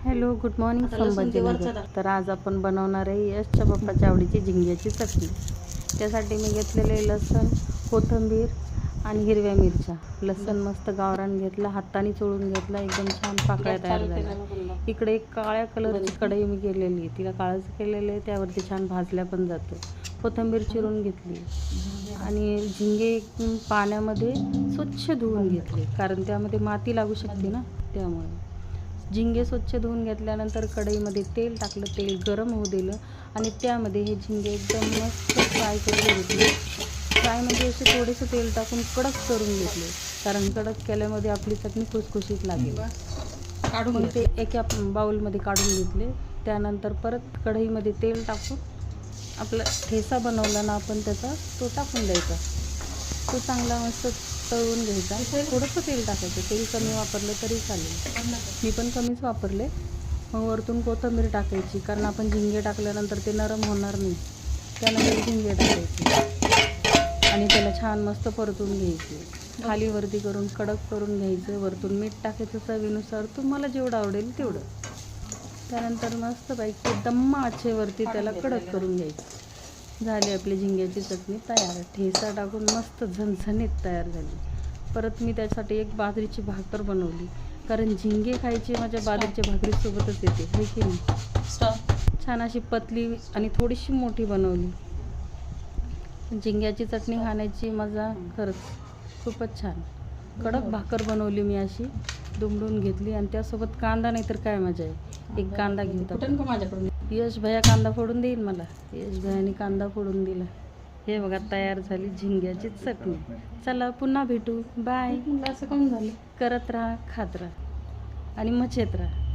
Hello, good morning Sambhajinagar. तर आज आपण बनवणार आहे यशच्या पप्पाच्या आवडीची झिंग्याची चटणी. त्यासाठी मी घेतलेले लसूण, कोथिंबीर आणि हिरव्या मिरच्या. लसूण मस्त गावरान घेतला, हाताने चोळून घेतला, एकदम छान पाकळ्या तयार झाल्या. इकडे एक काळ्या कलरची कढई मी केलेली आहे, तिला काळंच केलेलं आहे, त्यावरती छान भाजल्या पण जातं. कोथिंबीर चिरून घेतली आणि झिंगे पाण्यामध्ये स्वच्छ धुवून घेतले, कारण त्यामध्ये माती लागू शकते ना, त्यामुळे झिंगे स्वच्छ धुवून घेतल्यानंतर कढईमध्ये तेल टाकलं, तेल गरम होऊ दिलं आणि त्यामध्ये हे झिंगे एकदम मस्त फ्राय करून घेतले. फ्राय म्हणजे असे थोडेसे तेल टाकून कडक करून घेतले, कारण कडक केल्यामध्ये आपली चटणी खुसखुशीत लागेल. काढून ते एका बाउलमध्ये काढून घेतले. त्यानंतर परत कढईमध्ये तेल टाकून आपला ठेचा बनवला ना आपण, त्याचा तो टाकून द्यायचा. तो चांगला मस्त तळून घ्यायचा. थोडंसं तेल टाकायचं, तेल कमी वापरलं तरी चालेल, मी पण कमीच वापरले. मग वरतून कोथिंबीर टाकायची, कारण आपण झिंगे टाकल्यानंतर ते नरम होणार नाही, त्यानंतर झिंगे टाकायचे आणि त्याला छान मस्त परतून घ्यायचे. खाली वरती करून कडक करून घ्यायचं. वरतून मीठ टाकायचं चवीनुसार, तुम्हाला जेवढं आवडेल तेवढं. त्यानंतर मस्तपैकी दम्म आचेवरती त्याला कडक करून घ्यायचं. झाली आपली झिंग्याची चटणी तयार. ठेचा टाकून मस्त झणझणीत तयार झाली. परत मी त्यासाठी एक बाजरीची भाकर बनवली, कारण झिंगे खायची माझ्या बाजरीच्या भाकरीसोबतच येते, हे की नाही. छान अशी पतली आणि थोडीशी मोठी बनवली. झिंग्याची चटणी खाण्याची मजा खरंच खूपच छान. कडक भाकर बनवली मी, अशी दुमडून घेतली आणि त्यासोबत कांदा, नाही तर काय मजा आहे. एक कांदा घेऊन माझ्याकडून यश भैया कांदा फोडून देईल मला. यश भैयाने कांदा फोडून दिला. हे बघा, तयार झाली झिंग्याची चटणी. चला पुन्हा भेटू, बाय. असं कोण झालं, करत राहा, खात राहा आणि मजेत राहा.